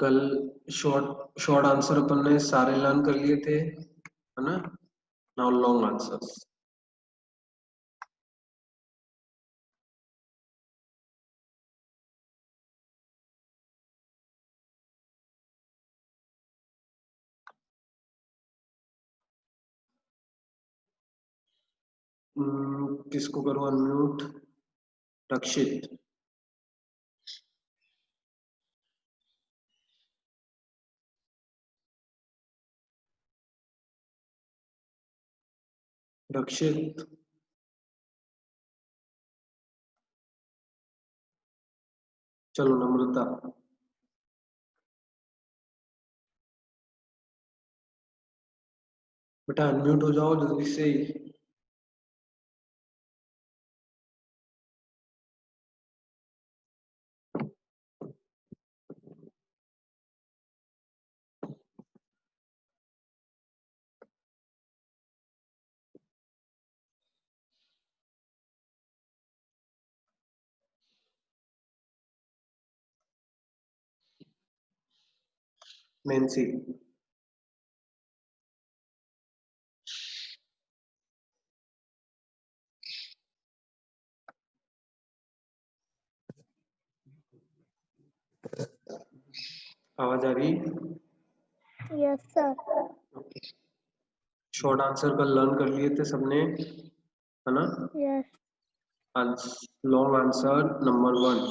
कल short short answer अपन ने सारे लर्न कर लिए थे, है ना? Now long answers. किसको करूं अनम्यूट? रक्षित। रक्षित चलो नम्रता। बेटा अनम्यूट हो जाओ जल्दी से। नैन्सी। आवाज आ रही? Yes sir. शॉर्ट आंसर कल लर्न कर लिए थे सबने, है ना? Yes. Long answer number 1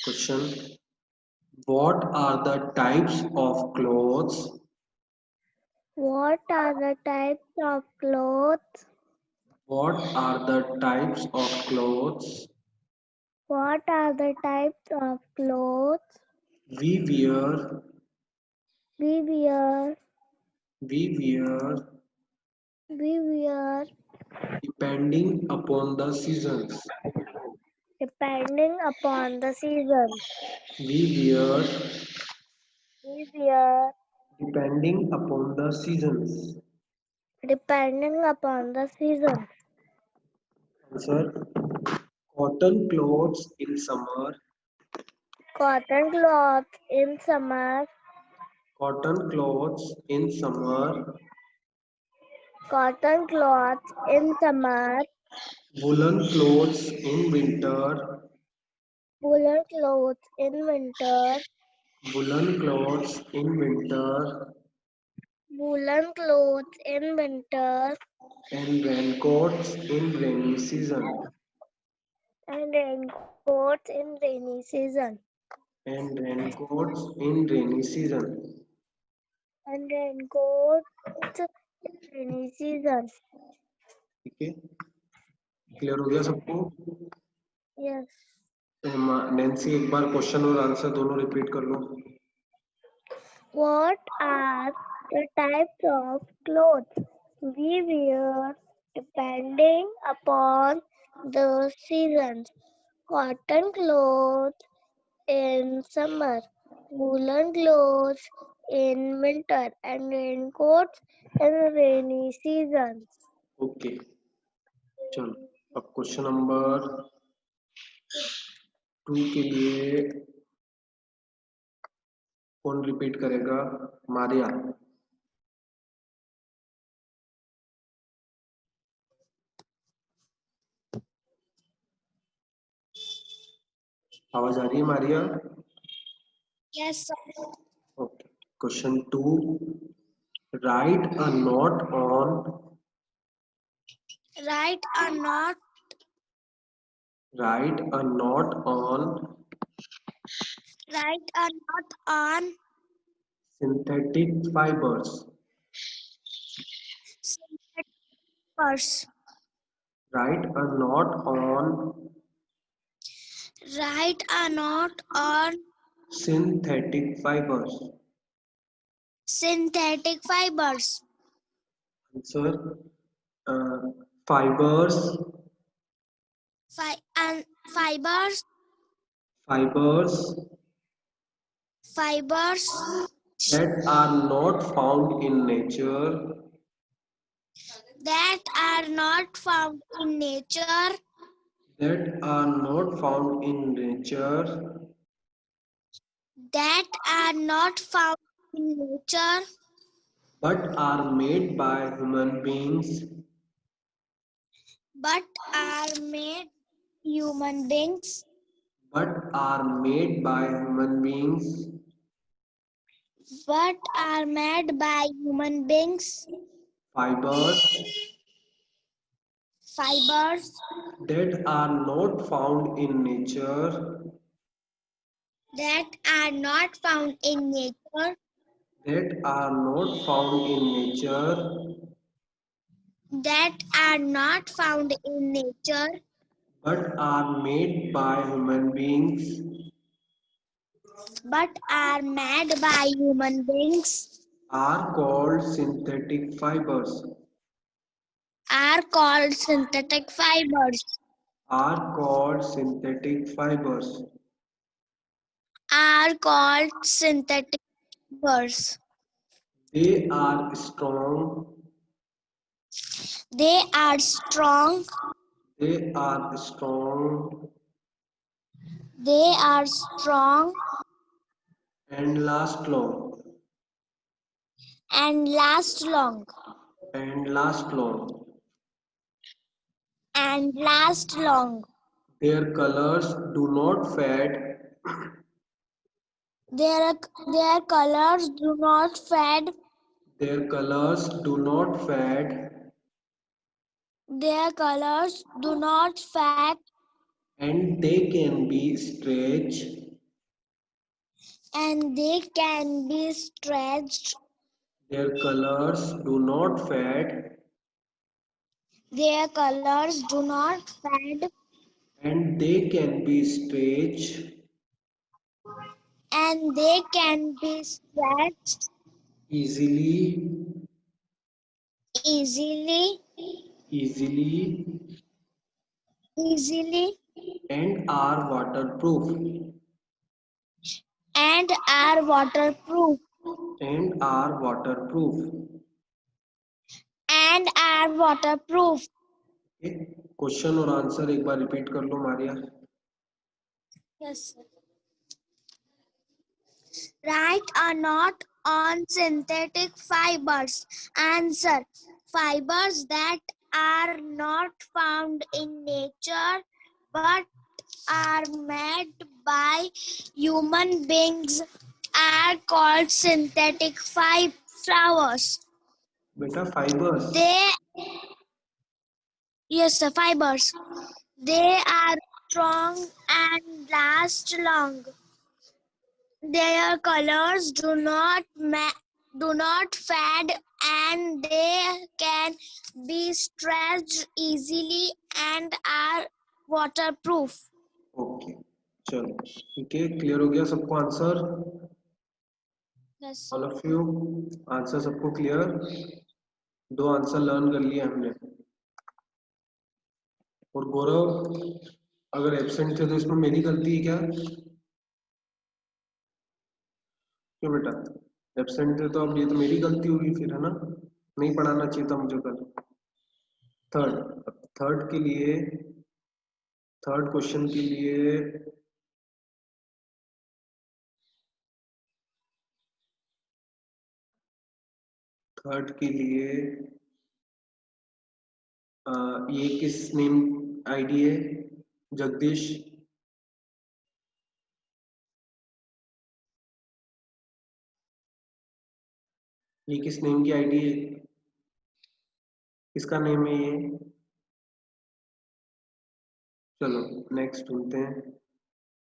question, what are the types of clothes? What are the types of clothes? What are the types of clothes What are the types of clothes we wear we wear we wear we wear depending upon the seasons? depending upon the season? We wear We wear depending upon the seasons. depending upon the season. Answer, cotton clothes in summer, Cotton cloth in summer. cotton clothes in summer, Cotton cloth in summer. woolen clothes in winter, Woolen clothes in winter. woolen clothes in winter, Woolen clothes in winter. and raincoats in rainy season. And raincoats in rainy season. And raincoats in rainy season. And raincoats in rainy season. ठीक है, clear हो गया सबको? Yes. Nancy एक बार question और answer दोनों repeat कर लो। What are the types of clothes we wear depending upon the seasons? Cotton clothes in summer, woolen clothes in winter, and raincoats in rainy seasons. Okay, चलो अब question number 2 के लिए कौन repeat करेगा? मारिया। आवाज आ रही है Maria? Yes, sir. Okay, question 2, right a note on Write a note. write a note on Write a note on synthetic fibers. synthetic fibers. Write a note on Write a note on synthetic fibers. synthetic fibers. Answer, fibers And fibers. fibers Fibers that are not found in nature, that are not found in nature, that are not found in nature, that are not found in nature, but are made by human beings, but are made human beings, but are made by human beings, but are made by human beings, fibers fibers that are not found in nature, that are not found in nature, that are not found in nature, that are not found in nature, but are made by human beings, but are made by human beings, are called synthetic fibers, are called synthetic fibers, are called synthetic fibers. are called synthetic fibers. They are strong, They are strong, they are strong they are strong and last long, and last long, and last long. and last long. Their colors do not fade, Their colors do not fade, their colors do not fade, their colors do not fade, and they can be stretched, and they can be stretched. their colors do not fade, Their colors do not fade, and they can be stretched and they can be stretched easily, easily, easily, easily, and are waterproof, and are waterproof, and are waterproof. and are waterproof. Question और answer एक बार repeat कर लो Maria. Yes, sir. Write a note on synthetic fibers. Answer: fibers that are not found in nature but are made by human beings are called synthetic flowers. बेटा fibres. Yes, sir, fibers. They are strong and last long. Their colors do not fade, and they can be stretched easily and are waterproof. Okay चलो ठीक है. Clear हो गया सबको answer? Yes. All of you answer सबको clear? 2 answer learn कर लिए हमने. और गौरव अगर एब्सेंट थे तो इसमें मेरी गलती है क्या? क्यों बेटा एब्सेंट थे तो अब ये तो मेरी गलती होगी फिर, है ना? नहीं पढ़ाना चाहिए था मुझे कल. थर्ड के लिए, थर्ड क्वेश्चन के लिए ये किस नेम आईडी है? जगदीश. ये किस नेम की आईडी है? किसका नेम है ये? चलो नेक्स्ट ढूंढते हैं.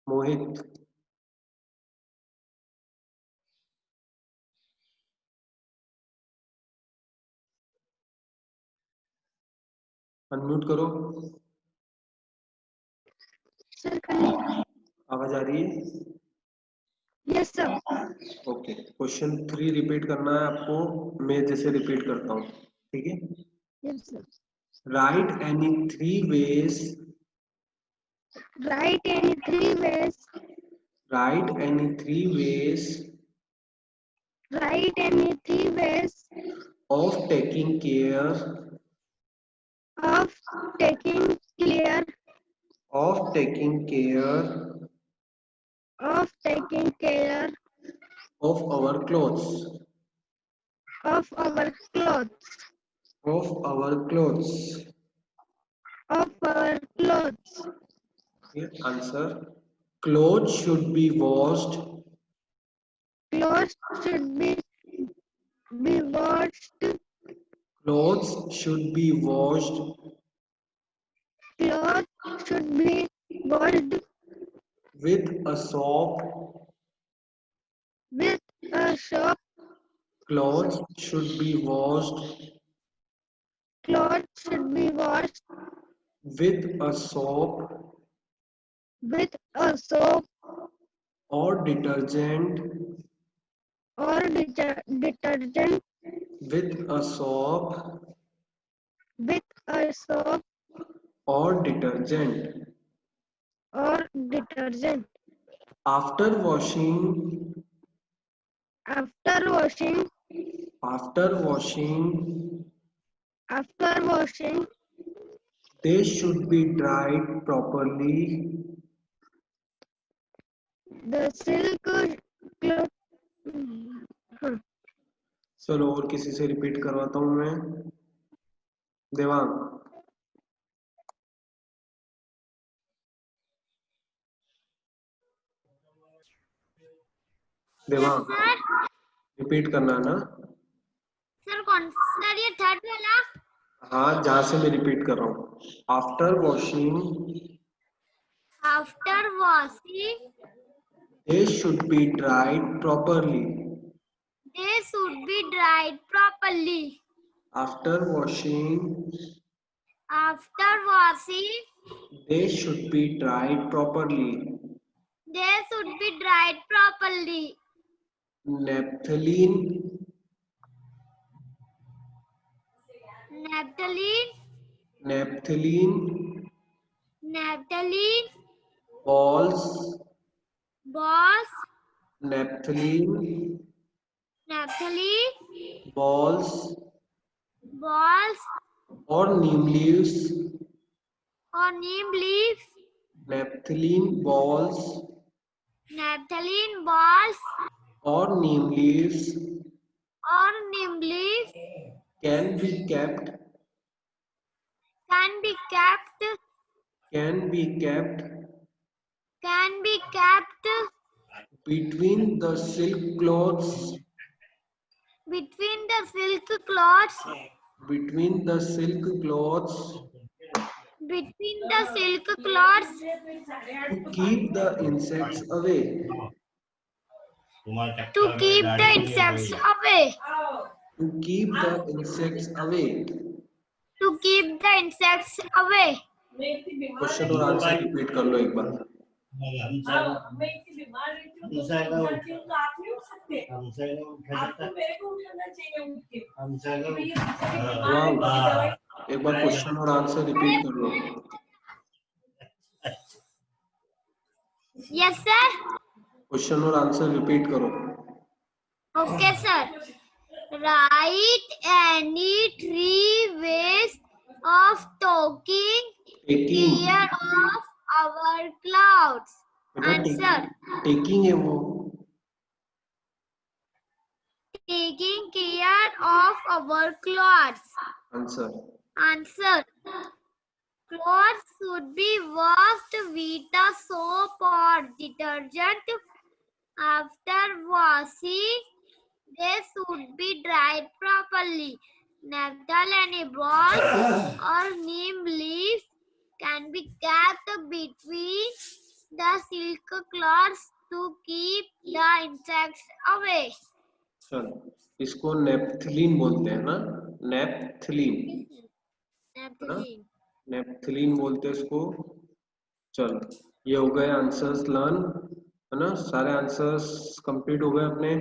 मोहित. अनम्यूट करो. आवाज आ रही है? Yes, sir. Okay. Question 3 repeat करना है आपको. मैं जैसे रिपीट करता हूँ, ठीक है? Yes, sir. Right any 3 ways, Write any 3 ways. Right any 3 ways Write any 3 ways of taking care, of taking care, of taking care of taking care of our clothes. of our clothes. Of our clothes. Of our clothes. Okay, answer. Clothes should be washed. Clothes should be washed. Clothes should be washed Clothes should be washed with a soap. with a soap. Clothes should be washed Clothes should be washed with a soap with a soap or detergent. or detergent. With a soap With a soap or detergent. or detergent. After washing. After washing. After washing. After washing. They should be dried properly. The silk cloth. चलो और किसी से repeat करवाता हूं मैं. Devang. Devang. Repeat करना है ना. सर कौन सर ये थर्ड वाला. हाँ, जहां से मैं रिपीट कर रहा हूँ. After washing. After washing. They should be dried properly. They should be dried properly. After washing. After washing. They should be dried properly. They should be dried properly. Naphthalene. Naphthalene. Naphthalene. Naphthalene. Balls. Balls. Naphthalene. Naphthalene. Balls. Balls. Or neem leaves. Or neem leaves. Naphthalene balls. Naphthalene balls. Or neem leaves. Or neem leaves. Can be kept. Can be kept. Can be kept. Can be kept. Between the silk cloths. Between the silk cloths. Between the silk cloths. Between the silk cloths. To keep the insects away. To keep the insects away. To keep the insects away. To keep the insects away. Question और answer repeat कर लो एक बार. एक बार question और answer repeat कर लो. Yes sir. Question और answer repeat करो. Okay sir. Write any 3 ways of taking care of our clouds. Answer. Taking है वो. Taking care of our clothes. Answer. Answer. Clothes should be washed with a soap or detergent. After washing, they should be dried properly. Naphthalene balls or neem leaves can be kept between the silk cloths to keep the insects away. चलो इसको naphthalene बोलते हैं ना. Naphthalene. Naphthalene. Naphthalene बोलते हैं इसको. चलो ये हो गए आंसर्स लर्न है ना. सारे आंसर्स कंप्लीट हो गए अपने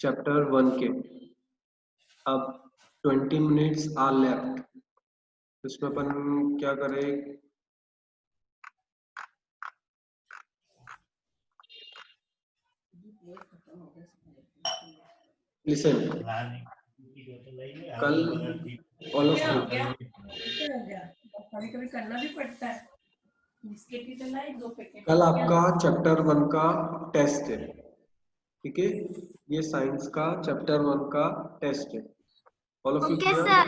चैप्टर 1 के. अब 20 मिनट्स आर लेफ्ट. इसमें अपन क्या करें. लिसन. कल ऑल ऑफ यू कभी कभी करना भी पड़ता है. कल आपका चैप्टर 1 का टेस्ट है, ठीक है। ये साइंस का चैप्टर 1 का टेस्ट है। All of you Okay, clear? sir.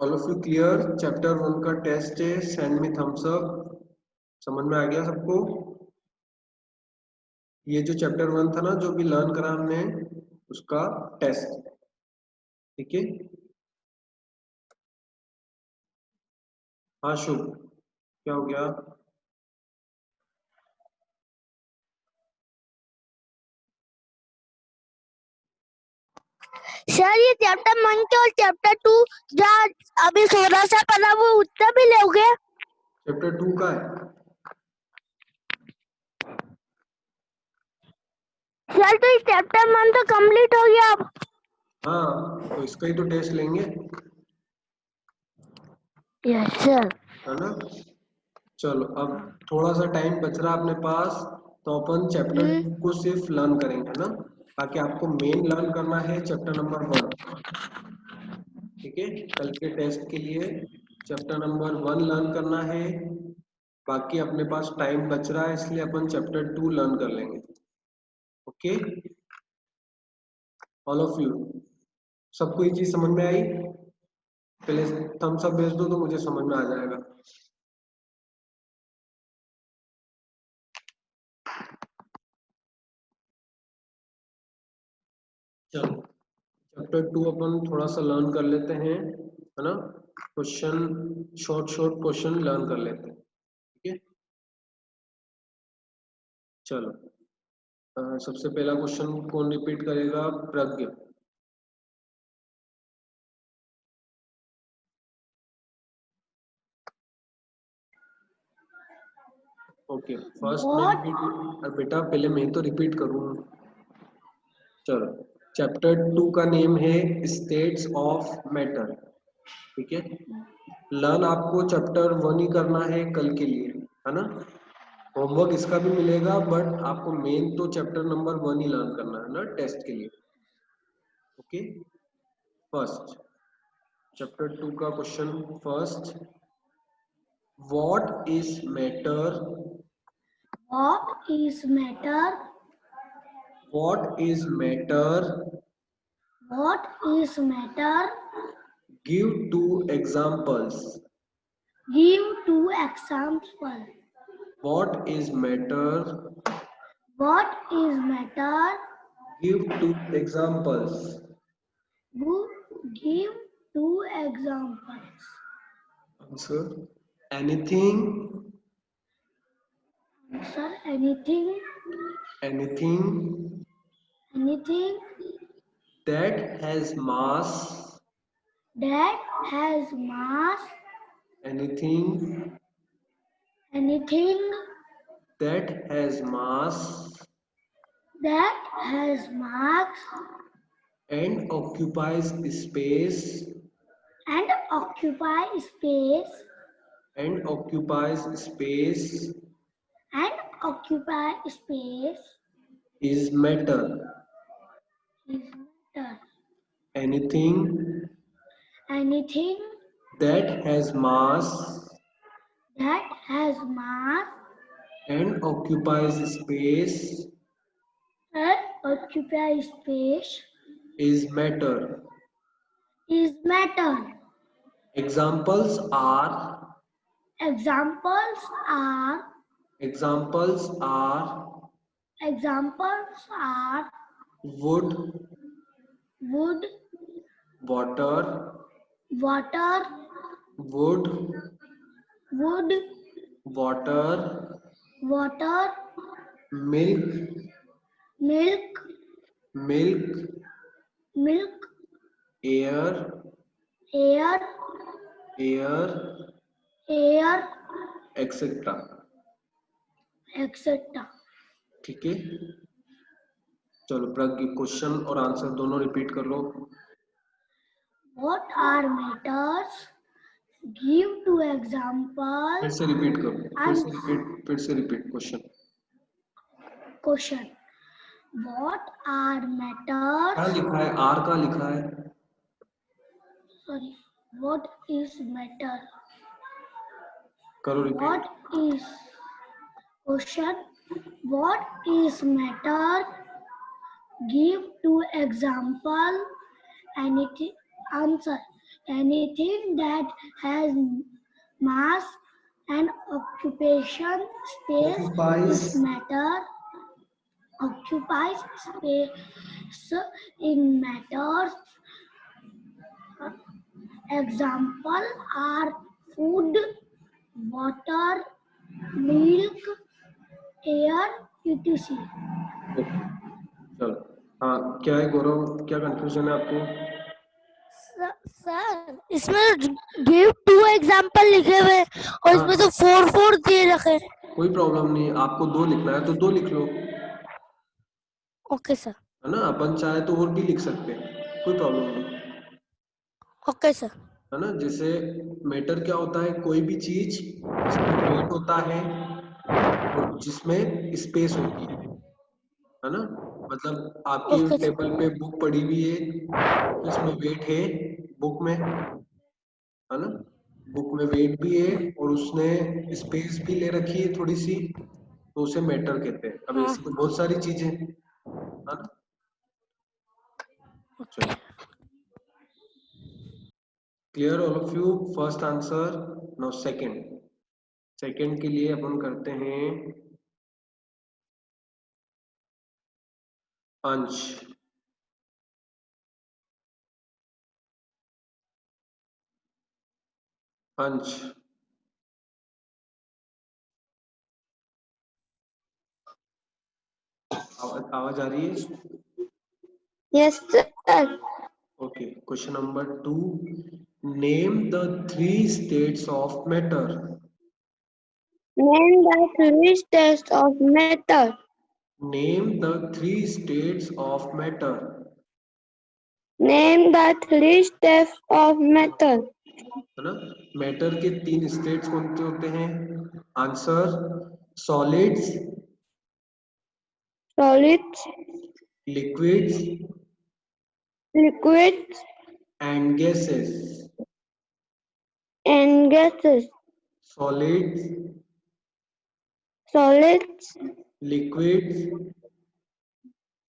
All of you clear? Chapter 1 का टेस्ट है, सेंड मी थम्स अप। समझ में आ गया सबको? ये जो चैप्टर 1 था ना, जो भी लर्न करा हमने, उसका टेस्ट, ठीक है। हाँ शुभ, क्या हो गया? सर ये चैप्टर 1 के और चैप्टर 2 जो अभी 16 से पढ़ा वो उत्तर भी लोगे? चैप्टर 2 का है सर, तो इस चैप्टर 1 तो कंप्लीट हो गया अब। हाँ, तो इसका ही तो टेस्ट लेंगे, यस सर। है ना। चलो अब थोड़ा सा टाइम बच रहा है अपने पास, तो अपन चैप्टर 2 को सिर्फ लर्न करेंगे ना, ताकि आपको मेन लर्न करना है चैप्टर नंबर 1, ठीक है। कल के टेस्ट के लिए चैप्टर नंबर 1 लर्न करना है। बाकी अपने पास टाइम बच रहा है, इसलिए अपन चैप्टर 2 लर्न कर लेंगे, ओके। ऑल ऑफ यू, सबको ये चीज समझ में आई? पहले थम्स अप भेज दो तो मुझे समझ में आ जाएगा। चलो चैप्टर 2 अपन थोड़ा सा लर्न कर लेते हैं, है ना। क्वेश्चन, शॉर्ट क्वेश्चन लर्न कर लेते हैं, ठीक है। चलो सबसे पहला क्वेश्चन कौन रिपीट करेगा? प्रज्ञ। ओके, फर्स्ट मैं रिपीट, बेटा पहले मैं तो रिपीट करूँ। चलो, चैप्टर 2 का नेम है स्टेट्स ऑफ मैटर, ठीक है। लर्न आपको चैप्टर 1 ही करना है कल के लिए, है ना। होमवर्क इसका भी मिलेगा, बट आपको मेन तो चैप्टर नंबर 1 ही लर्न करना है ना टेस्ट के लिए, ओके। फर्स्ट चैप्टर 2 का question first, what is matter? What is matter? What is matter? What is matter? Give 2 examples. Give 2 examples. What is matter? What is matter? Give 2 examples. Give 2 examples. Answer, anything, Answer anything. anything Anything that has mass, that has mass. anything Anything that has mass that has mass and occupies space, and occupy space. and occupies space And occupy space is matter. is matter. Anything Anything that has mass that has mass and occupies space and occupy space is matter. is matter. Examples are, Examples are examples are examples are wood, wood, water, water, wood, wood, water, water, milk, milk, milk, milk, air, air, air, air, etc. etc. ठीक है। चलो प्रज्ञ, question और answer दोनों repeat कर लो। What are matters? Give 2 फिर examples. से repeat करो, फिर से repeat question. Question. What are क्या matters? लिखा है? आर का लिखा है। Sorry. What is matter? करो repeat. What is question? What is matter? Give two example. Anything answer. Anything that has mass and occupation space Occupies. is matter. Occupies space in matters. Example are food, water, milk, air, etc. Okay चलो. हाँ क्या है गौरव, क्या confusion है आपको? Sir इसमें give two example लिखे हुए और इसमें तो 4 दे रखे. कोई प्रॉब्लम नहीं, आपको 2 लिखना है तो 2 लिख लो, ओके सर. है ना. अपन चाहे तो और भी लिख सकते हैं, कोई प्रॉब्लम नहीं, ओके सर. है ना. जैसे मैटर क्या होता है? कोई भी चीज जिसमें वेट होता है और जिसमें स्पेस होती है ना. मतलब आपके ओके सर. टेबल पे बुक पड़ी हुई है, इसमें वेट है बुक में, है ना. बुक में वेट भी है और उसने स्पेस भी ले रखी है थोड़ी सी, तो उसे मैटर कहते हैं. अब ऐसी तो बहुत सारी चीजें, है ना. चलो, clear all of you? First answer. Now second के लिए अपन करते हैं अंश. अंश आवाज आ रही है? Yes sir. Okay. Question number 2. Name the 3 states of matter. Name the 3 states of matter. Name the 3 states of matter. Name the 3 states of matter. है ना. मैटर के 3 स्टेट्स कौन से होते हैं? Answer: solids, Solids, liquids liquids, and gases. and gases. Solids, Solids, liquids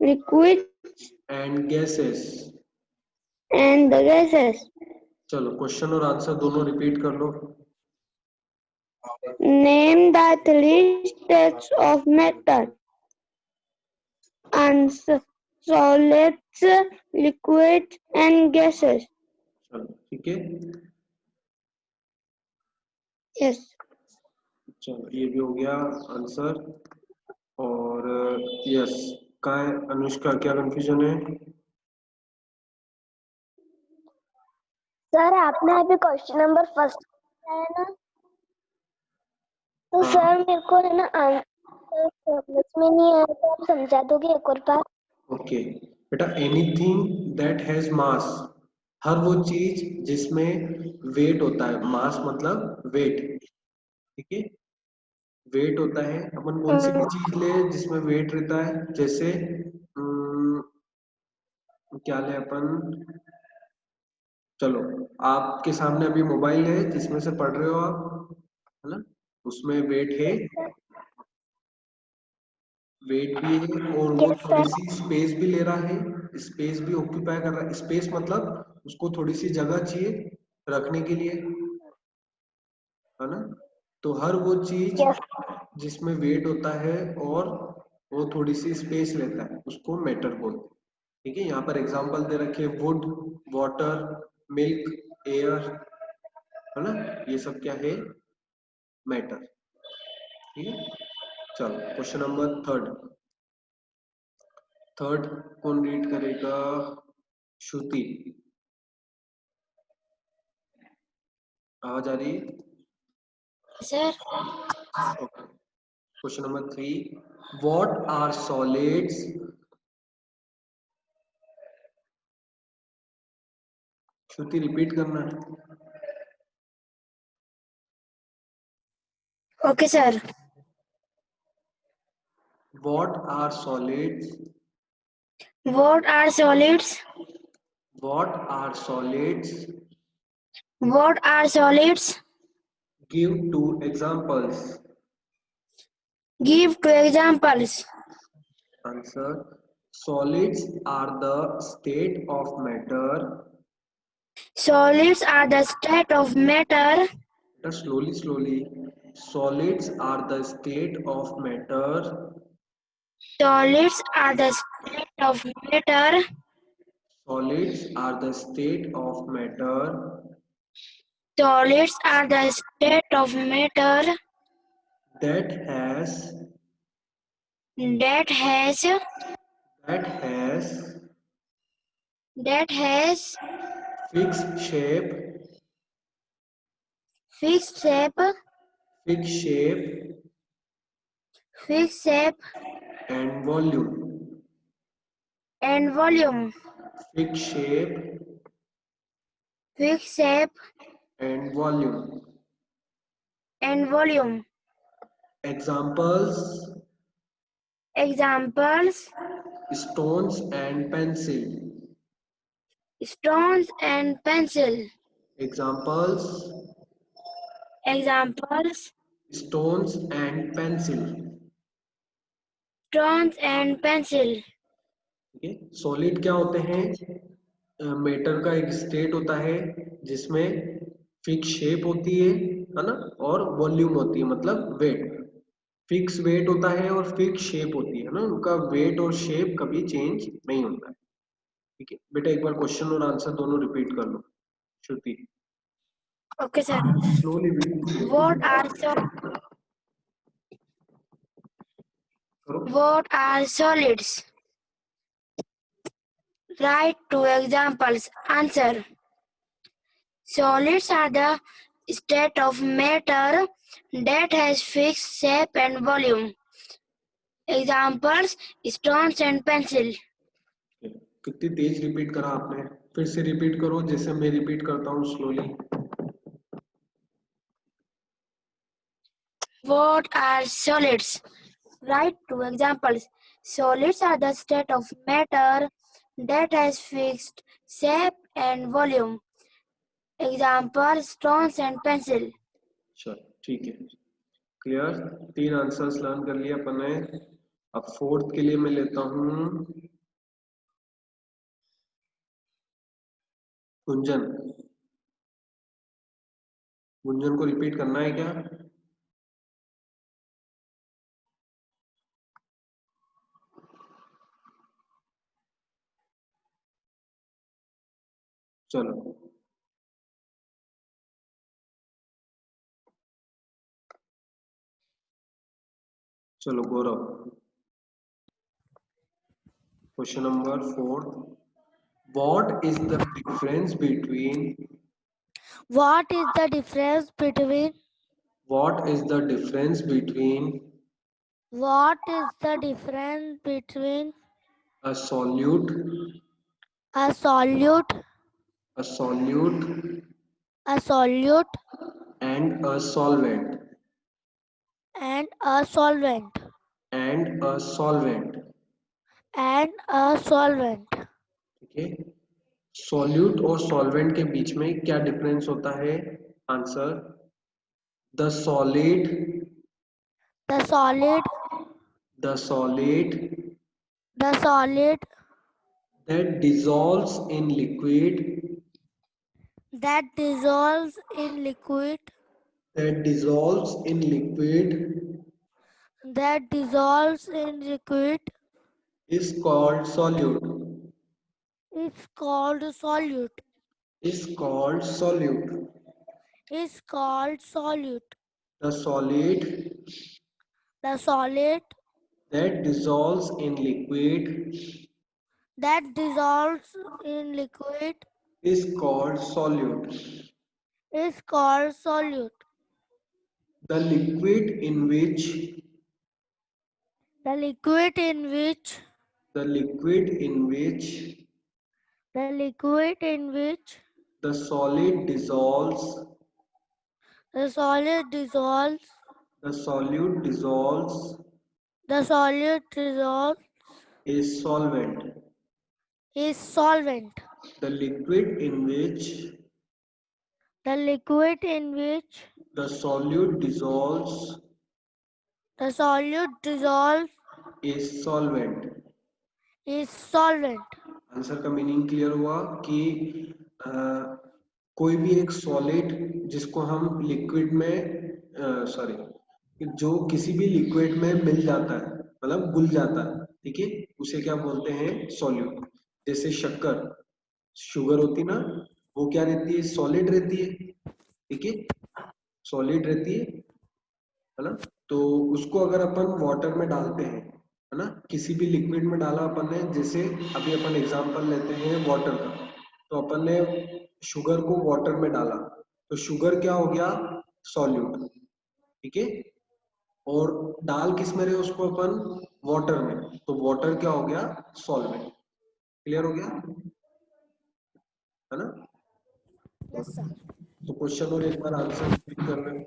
liquids, and gases. and the gases. चलो question और answer दोनों रिपीट कर लो. Name the 3 states of matter. Answer: solids, liquids, and gases. चलो ठीक है. Yes. चलो ये भी हो गया आंसर. और यस, कहाँ है अनुष्का, क्या कंफ्यूजन है? सर आपने अभी क्वेश्चन नंबर फर्स्ट है ना, तो हाँ. सर मेरे को है ना आंसर समझ में नहीं आया, तो आप समझा दोगे एक और बार? ओके बेटा, एनीथिंग दैट हैज मास, हर वो चीज जिसमें वेट होता है. मास मतलब वेट, ठीक है. वेट होता है. अपन कौन सी भी चीज ले जिसमें वेट रहता है, जैसे क्या ले अपन. चलो, आपके सामने अभी मोबाइल है जिसमें से पढ़ रहे हो आप, है ना. उसमें वेट है, वेट भी है और वो थोड़ी सी स्पेस भी ले रहा है, स्पेस भी ऑक्यूपाई कर रहा है. स्पेस मतलब उसको थोड़ी सी जगह चाहिए रखने के लिए, है ना. तो हर वो चीज जिसमें वेट होता है और वो थोड़ी सी स्पेस लेता है, उसको मैटर बोलते हैं. ठीक है. यहाँ पर एग्जांपल दे रखे हैं: वुड, वाटर, मिल्क, एयर, है ना. ये सब क्या है? मैटर. ठीक है. चलो क्वेश्चन नंबर थर्ड कौन रीड करेगा? श्रुति, आवाज आ रही है? Sir question number 3. What are solids? Shruti repeat करना. Okay sir. What are solids? What are solids? What are solids? What are solids? Give 2 examples. Give 2 examples. Answer. Solids are the state of matter. Solids are the state of matter. Slowly. Solids are the state of matter. Solids are the state of matter Solids are the state of matter Solids are the state of matter that has that has that has that has fixed shape, fixed shape, fixed shape fixed shape and volume. and volume. Fixed shape Fixed shape and volume. and volume. Examples: Examples: stones and pencil. stones and pencil. Examples: Examples: stones and pencil. stones and pencil. ठीक है, solid क्या होते हैं? Matter का एक state होता है जिसमें फिक्स शेप होती है ना, और वॉल्यूम होती है, मतलब वेट। फिक्स वेट होता है और फिक्स शेप होती है ना, उनका वेट और शेप कभी चेंज नहीं होता है। ठीक है बेटा, एक बार क्वेश्चन और आंसर दोनों रिपीट कर लो। श्रुति, Okay, sir. Slowly What are करो। what are solids? Write 2 examples. Answer: solids are the state of matter that has fixed shape and volume. Examples: stones and pencil. कितनी तेज रिपीट करा आपने, फिर से repeat करो जैसे मैं रिपीट करता हूँ, slowly. What are solids? Write 2 examples. Solids are the state of matter that has fixed shape and volume. Example: stones and pencil. चल ठीक है, क्लियर। 3 आंसर्स लर्न कर लिया अपन ने। अब फोर्थ के लिए मैं लेता हूँ गुंजन। गुंजन को रिपीट करना है क्या? चलो चलो गौरव, question number 4। What is the difference between What is the difference between what is the difference between what is the difference between a solute, a solute, a solute a solute and a solvent and a solvent and a solvent? and a solvent? ठीक है, solute और solvent के बीच में क्या difference होता है? Answer: the solid The solid the solid the solid that dissolves in liquid that dissolves in liquid that dissolves in liquid that dissolves in liquid is called solute, is called solute is called solute. is called solute. The solid The solid that dissolves in liquid that dissolves in liquid is called solute. is called solute. The liquid in which The liquid in which the liquid in which the liquid in which the solid dissolves, the solid dissolves the solute dissolves the solid dissolves is solvent. is solvent. The liquid in which The liquid in which the solute dissolves the solute dissolves is solvent. is solvent. Answer का meaning clear हुआ कि अ, कोई भी एक solid जिसको हम liquid में sorry जो किसी भी लिक्विड में मिल जाता है मतलब घुल जाता है, ठीक है, उसे क्या बोलते हैं? सॉल्यूट। जैसे शक्कर, शुगर होती ना, वो क्या रहती है? सॉलिड रहती है, ठीक है, सॉलिड रहती है ना। तो उसको अगर अपन वाटर में डालते हैं, है ना, किसी भी लिक्विड में डाला अपन ने, जैसे अभी अपन एग्जांपल लेते हैं वाटर का, तो अपन ने शुगर को वाटर में डाला तो शुगर क्या हो गया? सॉल्यूट, ठीक है। और डाल किस में रहे उसको अपन? वाटर में, तो वाटर क्या हो गया? सॉल्वेंट। क्लियर हो गया, है ना। Yes, sir. तो क्वेश्चन और एक बार आंसर रिपीट कर रहे हैं।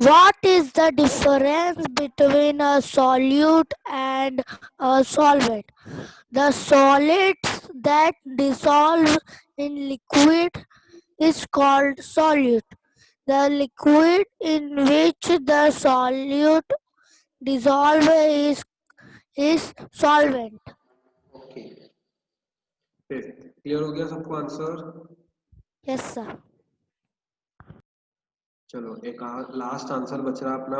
What is the difference between a solute and a solvent? The solids that dissolve in liquid is called solute. The liquid in which the solute dissolves is solvent. Okay, clear हो गया सबको answer? Yes, sir. चलो एक last answer बच रहा अपना,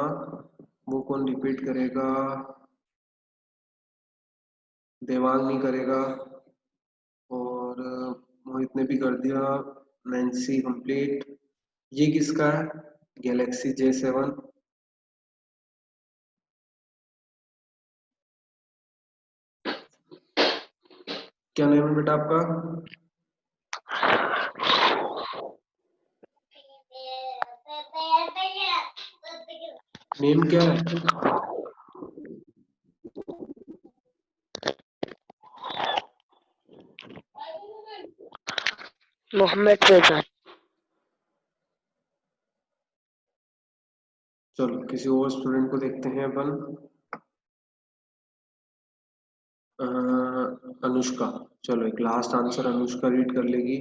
वो कौन रिपीट करेगा? देवांग नहीं करेगा, और मोहित ने भी कर दिया, नैन्सी कंप्लीट। ये किसका है? Galaxy J7। क्या नेम है बेटा आपका? नेम क्या है? मोहम्मद फैजान। चलो किसी और स्टूडेंट को देखते हैं अपन। अनुष्का, चलो एक लास्ट आंसर अनुष्का रीड कर लेगी।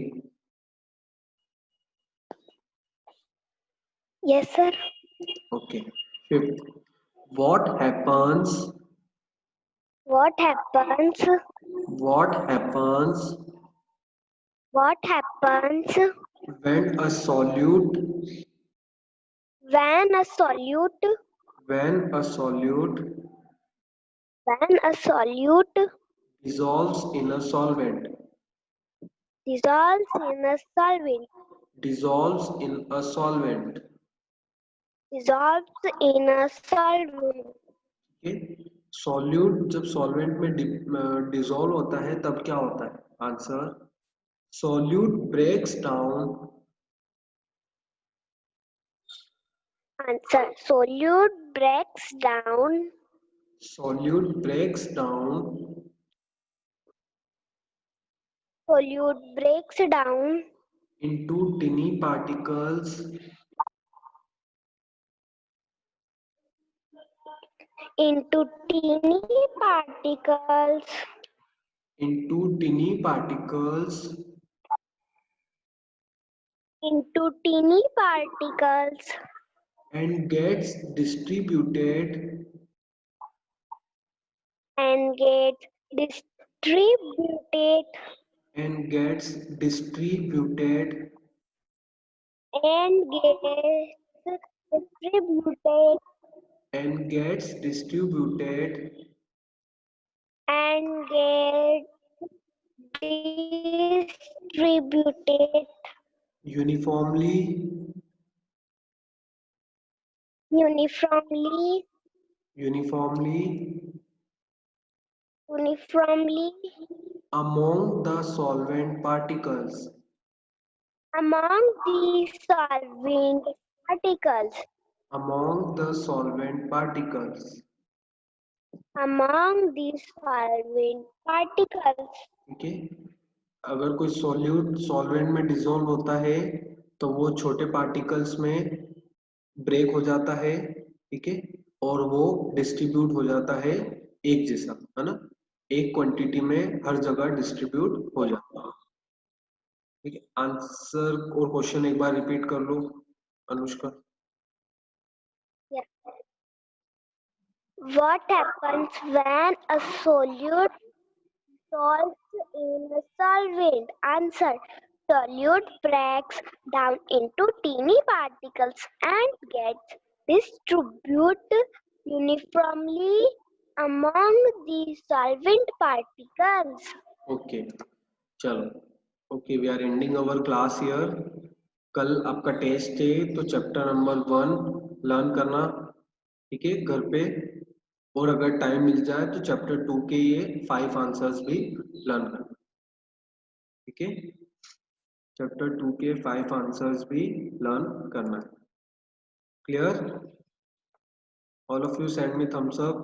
Yes, sir. Okay, fifth, what happens What happens? What happens What happens when a solute when a solute when a solute dissolves dissolves in a solvent in a solvent? dissolves in a solvent Dissolves in a solvent. ठीक, solute जब solvent में dissolve होता है तब क्या होता है? Answer, solute breaks down Answer: solute breaks down solute breaks down into tiny particles into teeny particles into tiny particles into teeny particles and gets distributed and get distributed and gets distributed and gets distributed and gets distributed and get distributed uniformly uniformly among the solvent particles among the solvent particles among the solvent particles among the solvent particles ठीक है। अगर कोई solute solvent में dissolve होता है तो वो छोटे पार्टिकल्स में ब्रेक हो जाता है, ठीक है, और वो डिस्ट्रीब्यूट हो जाता है एक जैसा, है ना, एक क्वांटिटी में हर जगह डिस्ट्रीब्यूट हो जाता है। ठीक है, आंसर और क्वेश्चन एक बार रिपीट कर लो Anushka. What happens when a solute dissolves in a solvent? Answer. Solute breaks down into teeny particles and gets distributed uniformly among the solvent particles. Okay चलो, okay we are ending our class here. कल आपका test है तो chapter number 1 learn करना, ठीक है, घर पे। और अगर टाइम मिल जाए तो चैप्टर 2 के ये 5 आंसर्स भी लर्न करना, ठीक है। चैप्टर 2 के 5 आंसर्स भी लर्न करना है। Clear? All of you send me thumbs up.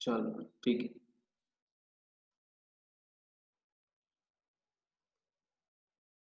चलो ठीक है।